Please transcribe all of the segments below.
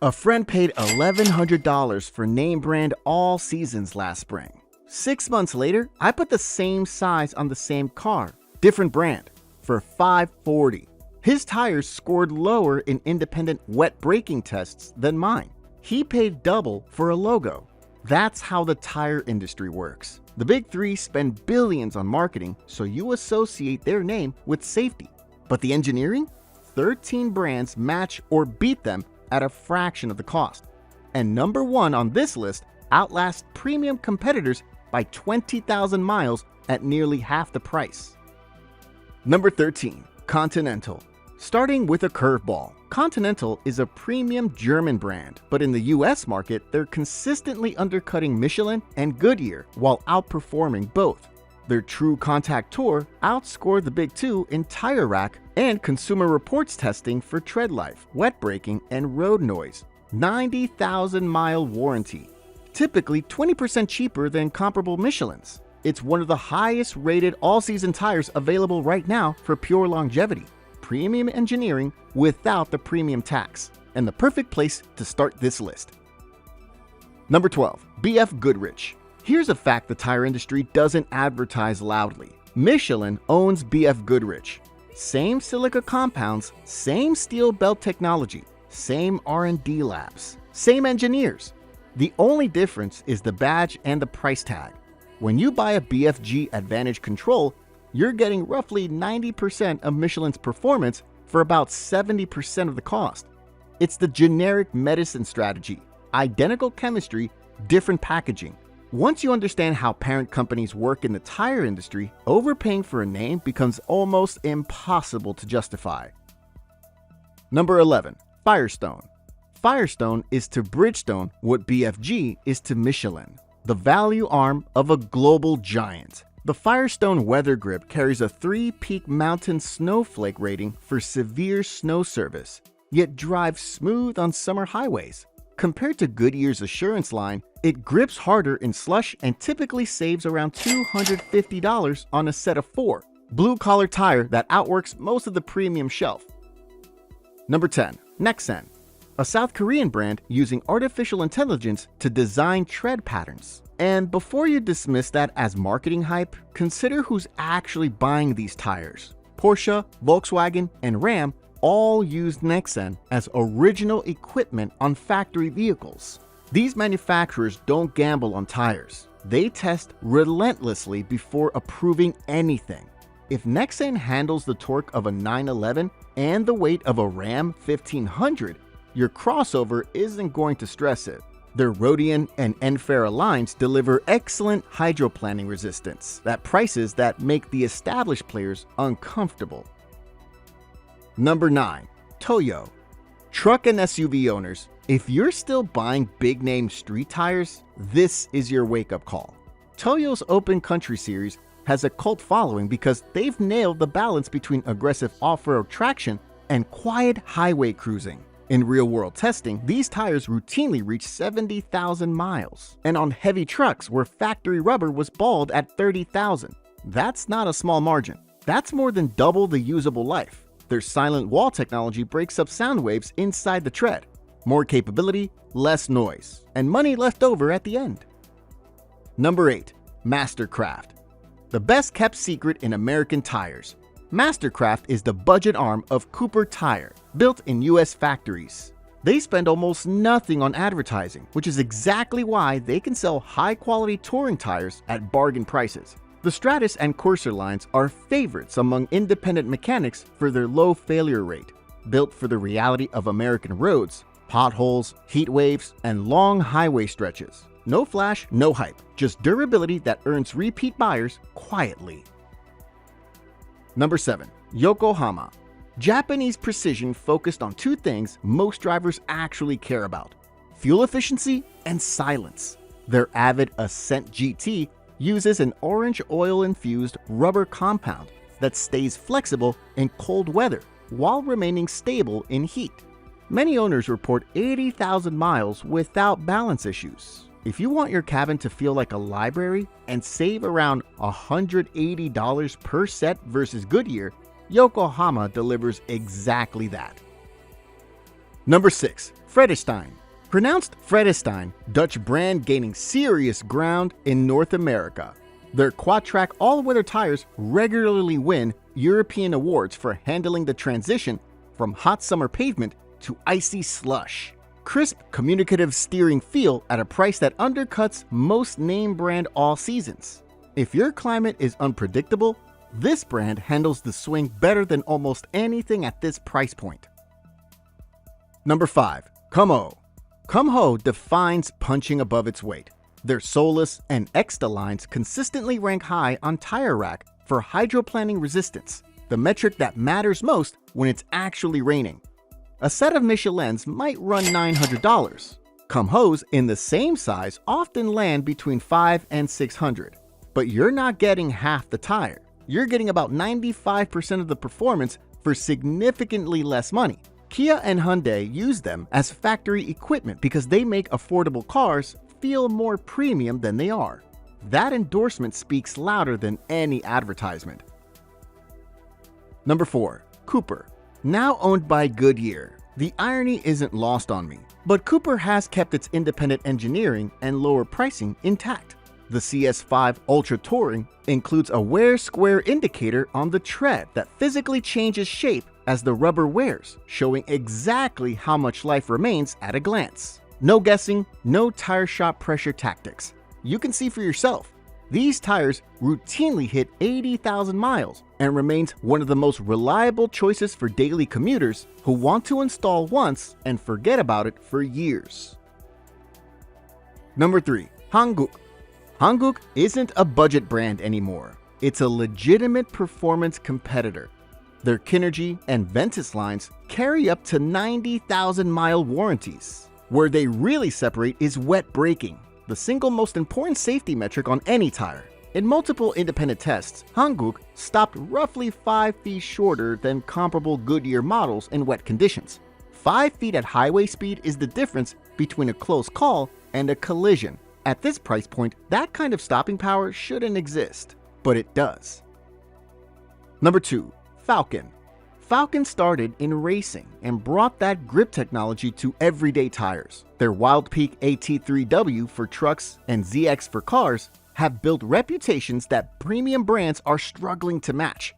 A friend paid $1,100 for name brand all seasons last spring. 6 months later, I put the same size on the same car, different brand, for $540. His tires scored lower in independent wet braking tests than mine. He paid double for a logo. That's how the tire industry works. The big three spend billions on marketing, so you associate their name with safety. But the engineering? 13 brands match or beat them at a fraction of the cost. And number one on this list outlasts premium competitors by 20,000 miles at nearly half the price. Number 13. Continental. Starting with a curveball, Continental is a premium German brand, but in the US market, they're consistently undercutting Michelin and Goodyear while outperforming both. Their True Contact Tour outscored the big two in tire rack and Consumer Reports testing for tread life, wet braking, and road noise. 90,000-mile warranty. Typically 20% cheaper than comparable Michelins. It's one of the highest rated all-season tires available right now for pure longevity. Premium engineering without the premium tax, and the perfect place to start this list. Number 12. BFGoodrich. Here's a fact the tire industry doesn't advertise loudly. Michelin owns BFGoodrich. Same silica compounds, same steel belt technology, same R&D labs, same engineers. The only difference is the badge and the price tag. When you buy a BFG Advantage Control, you're getting roughly 90% of Michelin's performance for about 70% of the cost. It's the generic medicine strategy, identical chemistry, different packaging. Once you understand how parent companies work in the tire industry, overpaying for a name becomes almost impossible to justify. Number 11. Firestone. Firestone is to Bridgestone what BFG is to Michelin, the value arm of a global giant. The Firestone Weather Grip carries a 3-peak mountain snowflake rating for severe snow service, yet drives smooth on summer highways. Compared to Goodyear's Assurance line, it grips harder in slush and typically saves around $250 on a set of 4. Blue-collar tire that outworks most of the premium shelf. Number 10. Nexen. A South Korean brand using artificial intelligence to design tread patterns. And before you dismiss that as marketing hype, consider who's actually buying these tires. Porsche, Volkswagen, and Ram all used Nexen as original equipment on factory vehicles. These manufacturers don't gamble on tires. They test relentlessly before approving anything. If Nexen handles the torque of a 911 and the weight of a Ram 1500, your crossover isn't going to stress it. Their Rhodian and Enfera lines deliver excellent hydroplaning resistance at prices that make the established players uncomfortable. Number 9. Toyo. Truck and SUV owners, if you're still buying big-name street tires, this is your wake-up call. Toyo's Open Country series has a cult following because they've nailed the balance between aggressive off-road traction and quiet highway cruising. In real-world testing, these tires routinely reach 70,000 miles, and on heavy trucks where factory rubber was bald at 30,000. That's not a small margin. That's more than double the usable life. Their silent wall technology breaks up sound waves inside the tread. More capability, less noise, and money left over at the end. Number 8. Mastercraft. The best-kept secret in American tires. Mastercraft is the budget arm of Cooper Tire, built in US factories. They spend almost nothing on advertising, which is exactly why they can sell high-quality touring tires at bargain prices. The Stratus and Corsair lines are favorites among independent mechanics for their low failure rate. Built for the reality of American roads, potholes, heat waves, and long highway stretches. No flash, no hype, just durability that earns repeat buyers quietly. Number 7. Yokohama. Japanese precision focused on two things most drivers actually care about: fuel efficiency and silence. Their Avid Ascent GT uses an orange oil-infused rubber compound that stays flexible in cold weather while remaining stable in heat. Many owners report 80,000 miles without balance issues. If you want your cabin to feel like a library and save around $180 per set versus Goodyear, Yokohama delivers exactly that. Number 6. Vredestein. Pronounced Vredestein, Dutch brand gaining serious ground in North America. Their quad-track all-weather tires regularly win European awards for handling the transition from hot summer pavement to icy slush. Crisp, communicative steering feel at a price that undercuts most name brand all seasons. If your climate is unpredictable, this brand handles the swing better than almost anything at this price point. Number 5. Kumho. Kumho defines punching above its weight. Their Solus and Exta lines consistently rank high on Tire Rack for hydroplaning resistance, the metric that matters most when it's actually raining. A set of Michelins might run $900. Kumhos in the same size often land between $500 and $600. But you're not getting half the tire. You're getting about 95% of the performance for significantly less money. Kia and Hyundai use them as factory equipment because they make affordable cars feel more premium than they are. That endorsement speaks louder than any advertisement. Number 4. Cooper. Now owned by Goodyear. The irony isn't lost on me, but Cooper has kept its independent engineering and lower pricing intact. The CS5 Ultra Touring includes a wear square indicator on the tread that physically changes shape as the rubber wears, showing exactly how much life remains at a glance. No guessing, no tire shop pressure tactics. You can see for yourself. These tires routinely hit 80,000 miles and remains one of the most reliable choices for daily commuters who want to install once and forget about it for years. Number 3. Hankook. Hankook isn't a budget brand anymore. It's a legitimate performance competitor. Their Kinergy and Ventus lines carry up to 90,000-mile warranties. Where they really separate is wet braking, the single most important safety metric on any tire. In multiple independent tests, Hankook stopped roughly 5 feet shorter than comparable Goodyear models in wet conditions. 5 feet at highway speed is the difference between a close call and a collision. At this price point, that kind of stopping power shouldn't exist, but it does. Number 2. Falken. Falken started in racing and brought that grip technology to everyday tires. Their Wildpeak AT3W for trucks and ZX for cars have built reputations that premium brands are struggling to match.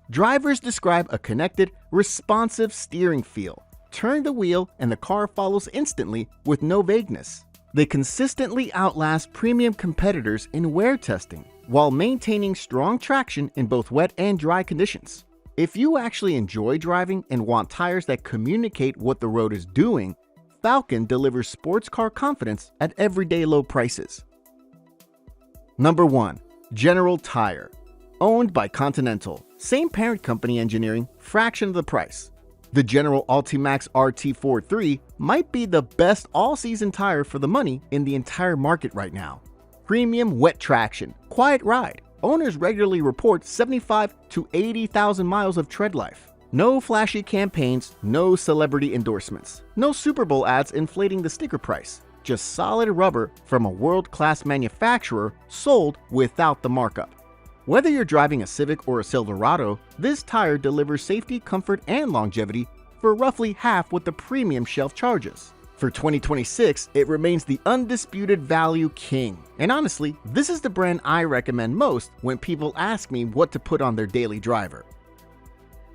Drivers describe a connected, responsive steering feel. Turn the wheel and the car follows instantly with no vagueness. They consistently outlast premium competitors in wear testing while maintaining strong traction in both wet and dry conditions. If you actually enjoy driving and want tires that communicate what the road is doing, Falken delivers sports car confidence at everyday low prices. Number 1. General Tire. Owned by Continental. Same parent company engineering, fraction of the price. The General Ultimax RT43 might be the best all-season tire for the money in the entire market right now. Premium wet traction, quiet ride. Owners regularly report 75 to 80,000 miles of tread life. No flashy campaigns, no celebrity endorsements, no Super Bowl ads inflating the sticker price. Just solid rubber from a world-class manufacturer sold without the markup. Whether you're driving a Civic or a Silverado, this tire delivers safety, comfort, and longevity for roughly half what the premium shelf charges. For 2026, it remains the undisputed value king. And honestly, this is the brand I recommend most when people ask me what to put on their daily driver.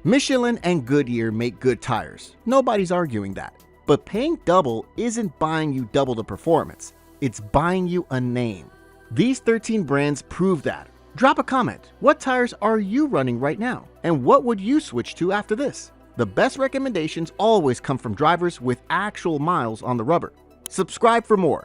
Michelin and Goodyear make good tires. Nobody's arguing that. But paying double isn't buying you double the performance. It's buying you a name. These 13 brands prove that. Drop a comment. What tires are you running right now? And what would you switch to after this? The best recommendations always come from drivers with actual miles on the rubber. Subscribe for more.